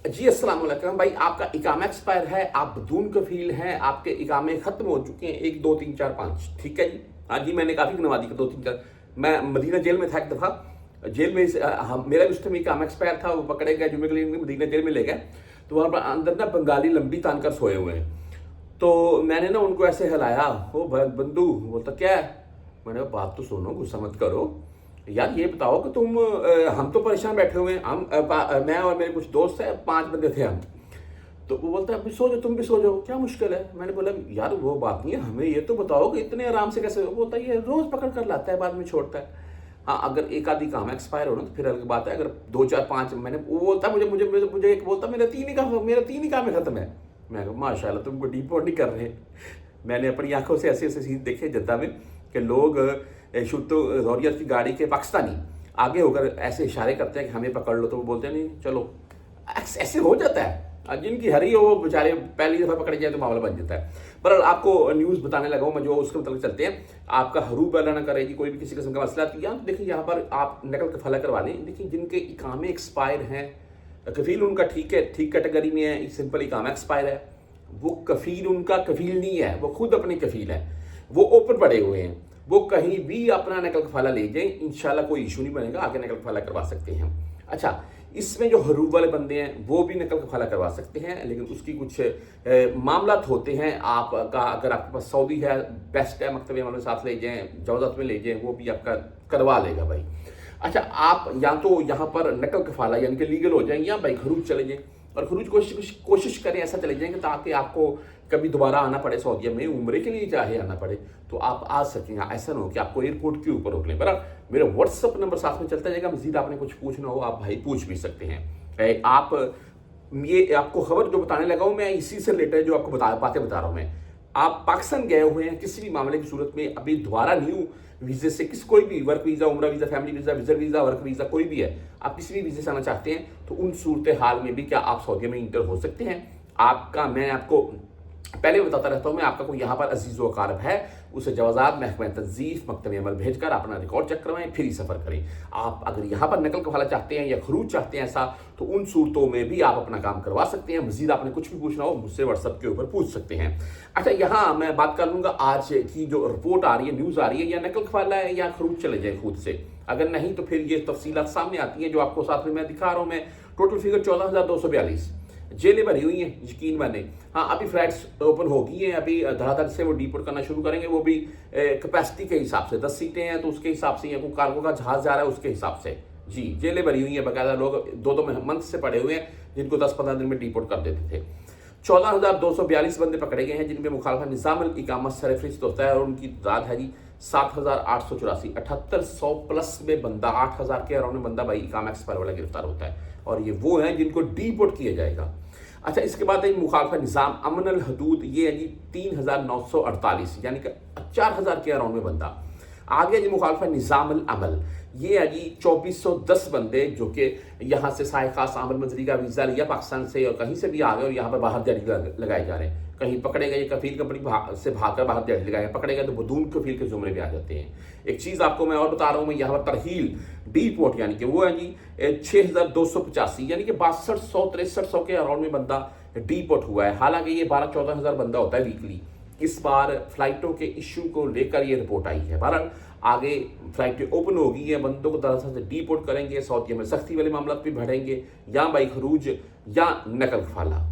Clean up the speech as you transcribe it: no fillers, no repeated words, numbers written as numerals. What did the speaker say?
जी, अस्सलाम वालेकुम भाई, आपका इकामा एक्सपायर है, आप बदून कफ़ील हैं, आपके इकामे ख़त्म हो चुके हैं 1, 2, 3, 4, 5, ठीक है जी। हाँ जी, मैंने काफ़ी गिनवा दी 2, 3, 4। मैं मदीना जेल में था एक दफ़ा, जेल में मेरा भी उस टाइम इकामा एक्सपायर था, वो पकड़े गए, जुम्मे के लिए मदीना जेल में ले गए, तो वहाँ पर अंदर ना बंगाली लंबी तान कर सोए हुए हैं। तो मैंने ना उनको ऐसे हिलाया, "ओ बंधु", बोलता क्या है? मैंने कहा बात तो सुनो, गुस्सा मत करो। यार ये बताओ कि हम तो परेशान बैठे हुए हैं, मैं और मेरे कुछ दोस्त हैं, 5 बंदे थे हम। तो वो बोलता है अभी सो जाओ, तुम भी सो जाओ, क्या मुश्किल है? मैंने बोला यार वो बात नहीं है, हमें ये तो बताओ कि इतने आराम से कैसे? वो बोलता है ये रोज पकड़ कर लाता है, बाद में छोड़ता है। हाँ, अगर एक आधी काम एक्सपायर हो ना तो फिर अलग बात है। अगर 2, 4, 5 मैंने, वो बोलता है मुझे एक बोलता मेरा 3 ही काम खत्म है। मैं कहा माशाल्लाह, तुमको डीपोर्ट नहीं कर रहे। मैंने अपनी आंखों से ऐसे ऐसे सीन देखे जद्दा में कि लोग शुतो गौरियत की गाड़ी के पाकिस्तानी आगे होकर ऐसे इशारे करते हैं कि हमें पकड़ लो, तो वो बोलते हैं नहीं चलो। ऐसे हो जाता है। जिनकी हरी हो वो बेचारे पहली दफा पकड़े जाए तो मामला बन जाता है। पर आपको न्यूज़ बताने लगा हूँ मैं, जो उसके मतलब चलते हैं। आपका हरूब अल्लाह ना करे जी, कोई भी किसी किस्म का मसला तो यहाँ देखिए, यहाँ पर आप नकल कफाला करवा लें। देखिए जिनके इकामे एक्सपायर हैं, कफील उनका ठीक है, ठीक कैटेगरी में है, सिंपल इकामा एक्सपायर है। वो कफील उनका कफील नहीं है, वो खुद अपने कफील है, वो ओपन पड़े हुए हैं। वो कहीं भी अपना नकल कफाला ले जाए, इंशाल्लाह कोई इशू नहीं बनेगा, आगे नकल कफाला करवा सकते हैं। अच्छा, इसमें जो हरूब वाले बंदे हैं वो भी नकल कफाला करवा सकते हैं, लेकिन उसकी कुछ मामलात होते हैं। आपका अगर आपके पास सऊदी है, बेस्ट है, मकतब अमल में साथ ले जाएं, जवाज़त में ले जाएं, वो भी आपका करवा लेगा भाई। अच्छा, आप या तो यहाँ पर नकल कफाला यानी कि लीगल हो जाएं, या भाई खरूज चले जाएं, और खरूज कोशिश करें ऐसा चले जाएंगे ताकि आपको कभी दोबारा आना पड़े सऊदीया में, उम्रे के लिए चाहे आना पड़े तो आप आ सकें। ऐसा ना हो कि आपको एयरपोर्ट के ऊपर रोक लें। बराबर, मेरा व्हाट्सअप नंबर साथ में चलता जाएगा, मजीद आपने कुछ पूछना हो आप भाई पूछ भी सकते हैं। ये आपको खबर जो बताने लगा हूँ मैं, इसी से रिलेटेड जो आपको बातें बता रहा हूँ मैं। आप पाकिस्तान गए हुए हैं किसी भी मामले की सूरत में, अभी दोबारा न्यू वीजे से कोई भी वर्क वीजा, उम्रा visa, family visa, visit visa, work visa कोई भी है, आप किसी भी वीजे से आना चाहते हैं तो उन सूरत हाल में भी क्या आप सऊदीया में इंटर हो सकते हैं। मैं आपको पहले बताता रहता हूँ मैं, आपका कोई यहाँ पर अजीज़ व अकारब है, उसे जवाज़ात महकमा तनज़ीफ़ मकतब अमल भेजकर अपना रिकॉर्ड चेक करवाएं, फिर ही सफ़र करें। आप अगर यहाँ पर नकल कफाला चाहते हैं या खरूज चाहते हैं ऐसा, तो उन सूरतों में भी आप अपना काम करवा सकते हैं। मज़ीद आपने कुछ भी पूछना हो मुझसे व्हाट्सअप के ऊपर पूछ सकते हैं। अच्छा, यहाँ मैं बात कर लूँगा आज की जो रिपोर्ट आ रही है, न्यूज़ आ रही है, या नकल कफाला है या खरूज चले जाए खुद से। अगर नहीं तो फिर ये तफसीलात सामने आती हैं जो आपको साथ में मैं दिखा रहा हूँ। मैं टोटल फिगर 14,242 जेलें भरी हुई हैं, यकीन माने। हाँ, अभी फ्लैट्स ओपन हो गई हैं, अभी धड़ाधड़ से वो डिपोर्ट करना शुरू करेंगे, वो भी कैपेसिटी के हिसाब से। 10 सीटें हैं तो उसके हिसाब से, या कोई कार्गो का जहाज जा रहा है उसके हिसाब से। जी, जेलें भरी हुई हैं, बाकायदा लोग 2-2 मंथ से पड़े हुए हैं जिनको 10-15 दिन में डिपोर्ट कर देते थे। 14,242 बंदे पकड़े गए हैं जिनमें मुखालफा निज़ामुल इकामत सरफरिस्त होता है, और उनकी तादाद है जी 7,884। 7800 प्लस में बंदा, 8,000 के अराउंड में बंदा भाई इकामा एक्सपायर वाला गिरफ्तार होता है, और ये वो हैं जिनको डिपोर्ट किया जाएगा। अच्छा, इसके बाद है मुखालफा निज़ाम अमन अल हदूद, ये है जी 3,948, यानी कि 4,000 के अराउंड में बंदा। आगे जी मुखालफा निज़ाम अल अमल, ये है जी 2,410 बंदे जो कि यहाँ से साए खास आमद मंजरी का वीज़ा लिया पाकिस्तान से, और कहीं से भी आ गए और यहाँ पर बाहर दिहाड़ी लगाए जा रहे हैं। कहीं पकड़े गए कफील कंपनी से भागकर बाहर दिहाड़ी लगाए, पकड़े गए तो बदून कफील के जुमरे में आ जाते हैं। एक चीज़ आपको मैं और बता रहा हूँ, मैं यहाँ पर तरहील डीपोर्ट यानी कि वो है जी 6,285, यानी कि 6200-6300 के अराउंड में बंदा डीपोर्ट हुआ है। हालांकि ये 12-14 हज़ार बंदा होता है वीकली। इस बार फ्लाइटों के इशू को लेकर ये रिपोर्ट आई है। बहरहाल आगे फ्लाइटें ओपन हो गई है, बंदों को दरअसल से डीपोर्ट करेंगे, सऊदीया में सख्ती वाले मामला भी बढ़ेंगे, या बाई खरूज या नकल कफाला।